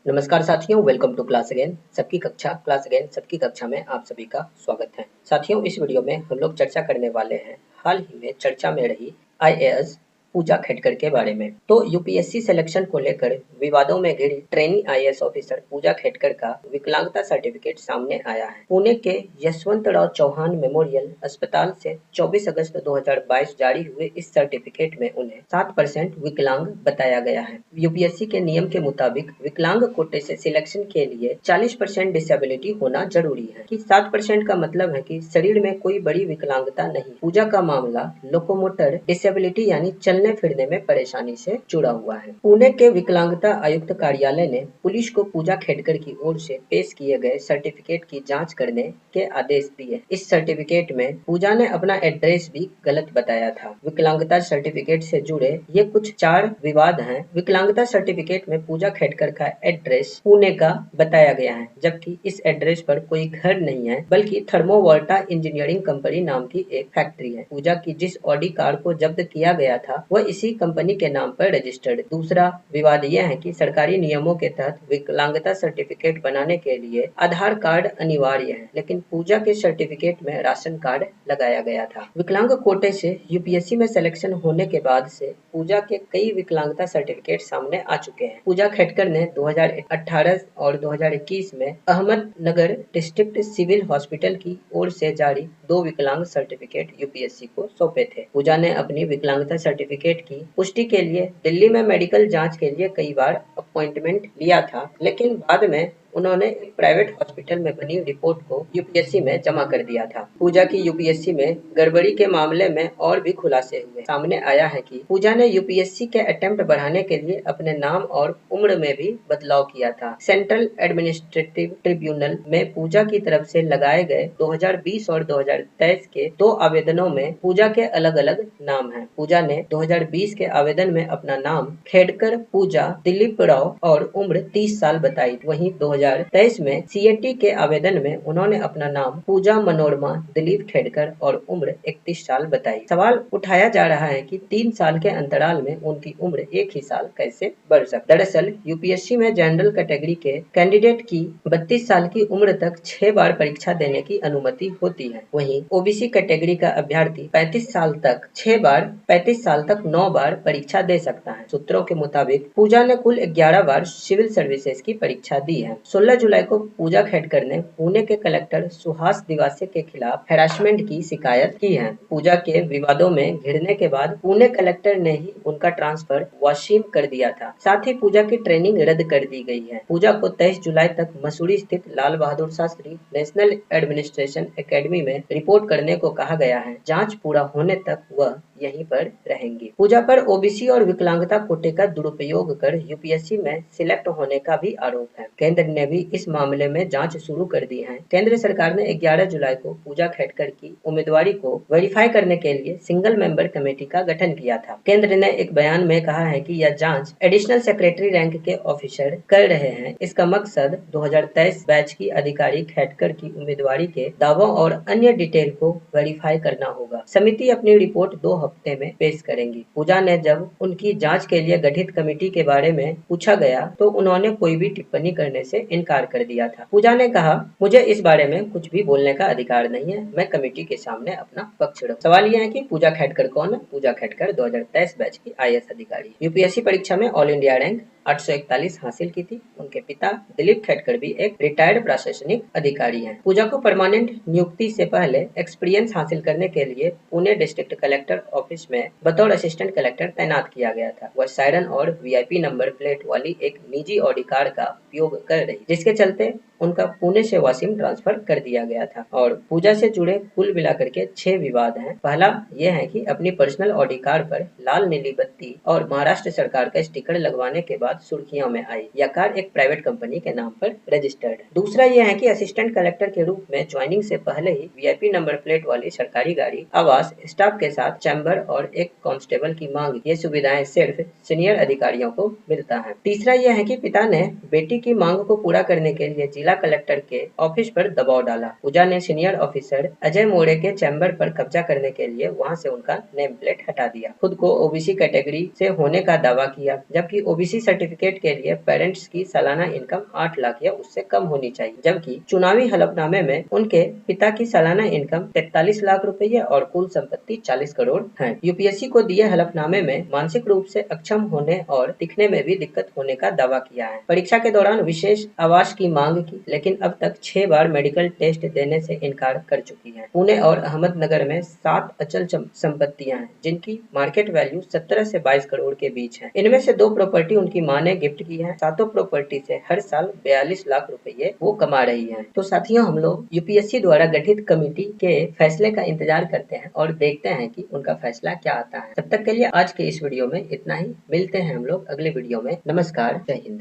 नमस्कार साथियों, welcome to class again सबकी कक्षा में आप सभी का स्वागत है। साथियों, इस वीडियो में हम लोग चर्चा करने वाले हैं हाल ही में चर्चा में रही आईएएस पूजा खेडकर के बारे में। तो यूपीएससी सिलेक्शन को लेकर विवादों में घिरी ट्रेनी आईएएस ऑफिसर पूजा खेडकर का विकलांगता सर्टिफिकेट सामने आया है। पुणे के यशवंतराव चौहान मेमोरियल अस्पताल से 24 अगस्त 2022 जारी हुए इस सर्टिफिकेट में उन्हें 7% विकलांग बताया गया है। यूपीएससी के नियम के मुताबिक विकलांग कोटे से सिलेक्शन के लिए 40% डिसेबिलिटी होना जरूरी है। कि 7% का मतलब है कि शरीर में कोई बड़ी विकलांगता नहीं। पूजा का मामला लोकोमोटर डिसेबिलिटी यानी चलने फिरने में परेशानी से जुड़ा हुआ है। पुणे के विकलांगता आयुक्त कार्यालय ने पुलिस को पूजा खेडकर की ओर से पेश किए गए सर्टिफिकेट की जांच करने के आदेश दिए। इस सर्टिफिकेट में पूजा ने अपना एड्रेस भी गलत बताया था। विकलांगता सर्टिफिकेट से जुड़े ये कुछ 4 विवाद हैं। विकलांगता सर्टिफिकेट में पूजा खेडकर का एड्रेस पुणे का बताया गया है, जबकि इस एड्रेस पर कोई घर नहीं है, बल्कि थर्मोवोल्टा इंजीनियरिंग कंपनी नाम की एक फैक्ट्री है। पूजा की जिस ऑडी कार को जब्त किया गया था वह इसी कंपनी के नाम पर रजिस्टर्ड। दूसरा विवाद यह है कि सरकारी नियमों के तहत विकलांगता सर्टिफिकेट बनाने के लिए आधार कार्ड अनिवार्य है, लेकिन पूजा के सर्टिफिकेट में राशन कार्ड लगाया गया था। विकलांग कोटे से यूपीएससी में सिलेक्शन होने के बाद से पूजा के कई विकलांगता सर्टिफिकेट सामने आ चुके हैं। पूजा खेडकर ने 2018 और 2021 में अहमदनगर डिस्ट्रिक्ट सिविल हॉस्पिटल की ओर से जारी 2 विकलांग सर्टिफिकेट यूपीएससी को सौंपे थे। पूजा ने अपनी विकलांगता सर्टिफिकेट की पुष्टि के लिए दिल्ली में मेडिकल जांच के लिए कई बार अपॉइंटमेंट लिया था, लेकिन बाद में उन्होंने एक प्राइवेट हॉस्पिटल में बनी रिपोर्ट को यूपीएससी में जमा कर दिया था। पूजा की यूपीएससी में गड़बड़ी के मामले में और भी खुलासे हुए। सामने आया है कि पूजा ने यूपीएससी के अटेम्प्ट बढ़ाने के लिए अपने नाम और उम्र में भी बदलाव किया था। सेंट्रल एडमिनिस्ट्रेटिव ट्रिब्यूनल में पूजा की तरफ से लगाए गए 2020 और 2023 के 2 आवेदनों में पूजा के अलग अलग नाम हैं। पूजा ने 2020 के आवेदन में अपना नाम खेडकर पूजा दिलीप राव और उम्र 30 साल बताई। वहीं 2023 में सीएटी के आवेदन में उन्होंने अपना नाम पूजा मनोरमा दिलीप खेडकर और उम्र 31 साल बताई। सवाल उठाया जा रहा है कि 3 साल के अंतराल में उनकी उम्र एक ही साल कैसे बढ़ सकती। दरअसल यूपीएससी में जनरल कैटेगरी के कैंडिडेट की 32 साल की उम्र तक 6 बार परीक्षा देने की अनुमति होती है। वहीं ओबीसी कैटेगरी का अभ्यर्थी 35 साल तक 6 बार 35 साल तक 9 बार परीक्षा दे सकता है। सूत्रों के मुताबिक पूजा ने कुल 11 बार सिविल सर्विसेज की परीक्षा दी है। 16 जुलाई को पूजा खेडकर ने पुणे के कलेक्टर सुहास दिवासे के खिलाफ हैरासमेंट की शिकायत की है। पूजा के विवादों में घिरने के बाद पुणे कलेक्टर ने ही उनका ट्रांसफर वाशिम कर दिया था। साथ ही पूजा की ट्रेनिंग रद्द कर दी गई है। पूजा को 23 जुलाई तक मसूरी स्थित Lal Bahadur Shastri national administration academy में रिपोर्ट करने को कहा गया है। जाँच पूरा होने तक वह यहीं पर रहेंगी। पूजा पर ओबीसी और विकलांगता कोटे का दुरुपयोग कर यूपीएससी में सिलेक्ट होने का भी आरोप है। केंद्र ने भी इस मामले में जांच शुरू कर दी है। केंद्र सरकार ने 11 जुलाई को पूजा खेडकर की उम्मीदवारी को वेरीफाई करने के लिए सिंगल मेंबर कमेटी का गठन किया था। केंद्र ने एक बयान में कहा है कि यह जांच एडिशनल सेक्रेटरी रैंक के ऑफिसर कर रहे हैं। इसका मकसद 2023 बैच की अधिकारी खेडकर की उम्मीदवारी के दावों और अन्य डिटेल को वेरीफाई करना होगा। समिति अपनी रिपोर्ट 2 हफ्ते में पेश करेंगी। पूजा ने जब उनकी जांच के लिए गठित कमेटी के बारे में पूछा गया तो उन्होंने कोई भी टिप्पणी करने से इनकार कर दिया था। पूजा ने कहा, मुझे इस बारे में कुछ भी बोलने का अधिकार नहीं है, मैं कमेटी के सामने अपना पक्ष रखूं। सवाल यह है कि पूजा खेडकर कौन है? पूजा खेडकर 2023 बैच की आईएएस अधिकारी। यूपीएससी परीक्षा में ऑल इंडिया रैंक 841 हासिल की थी। उनके पिता दिलीप खेडकर भी एक रिटायर्ड प्रशासनिक अधिकारी हैं। पूजा को परमानेंट नियुक्ति से पहले एक्सपीरियंस हासिल करने के लिए पुणे डिस्ट्रिक्ट कलेक्टर ऑफिस में बतौर असिस्टेंट कलेक्टर तैनात किया गया था। वह सायरन और वीआईपी नंबर प्लेट वाली एक निजी ऑडी कार का उपयोग कर रही, जिसके चलते उनका पुणे से वाशिम ट्रांसफर कर दिया गया था। और पूजा से जुड़े कुल मिलाकर के 6 विवाद हैं। पहला यह है कि अपनी पर्सनल ऑडी कार पर लाल नीली बत्ती और महाराष्ट्र सरकार का स्टिकर लगवाने के बाद सुर्खियों में आई। यह कार एक प्राइवेट कंपनी के नाम पर रजिस्टर्ड है। दूसरा यह है कि असिस्टेंट कलेक्टर के रूप में ज्वाइनिंग से पहले ही वीआईपी नंबर प्लेट वाली सरकारी गाड़ी, आवास, स्टाफ के साथ चैम्बर और एक कांस्टेबल की मांग, ये सुविधाएं सिर्फ सीनियर अधिकारियों को मिलता है। तीसरा यह है कि पिता ने बेटी की मांग को पूरा करने के लिए जिला जिला कलेक्टर के ऑफिस पर दबाव डाला। पूजा ने सीनियर ऑफिसर अजय मोरे के चैम्बर पर कब्जा करने के लिए वहां से उनका नेम प्लेट हटा दिया। खुद को ओबीसी कैटेगरी से होने का दावा किया, जबकि ओबीसी सर्टिफिकेट के लिए पेरेंट्स की सालाना इनकम 8 लाख या उससे कम होनी चाहिए, जबकि चुनावी हलफनामे में उनके पिता की सालाना इनकम 43 लाख रुपए और कुल संपत्ति 40 करोड़ है। यूपीएससी को दिए हलफनामे में मानसिक रूप से अक्षम होने और दिखने में भी दिक्कत होने का दावा किया है। परीक्षा के दौरान विशेष आवास की मांग की, लेकिन अब तक 6 बार मेडिकल टेस्ट देने से इनकार कर चुकी है। पुणे और अहमदनगर में 7 अचल संपत्तियां हैं, जिनकी मार्केट वैल्यू 17 से 22 करोड़ के बीच है। इनमें से 2 प्रॉपर्टी उनकी मां ने गिफ्ट की है। सातों प्रॉपर्टी से हर साल 42 लाख रुपए वो कमा रही है। तो साथियों, हम लोग यूपीएससी द्वारा गठित कमेटी के फैसले का इंतजार करते हैं और देखते हैं कि उनका फैसला क्या आता है। तब तक के लिए आज के इस वीडियो में इतना ही। मिलते हैं हम लोग अगले वीडियो में। नमस्कार, जय हिंद।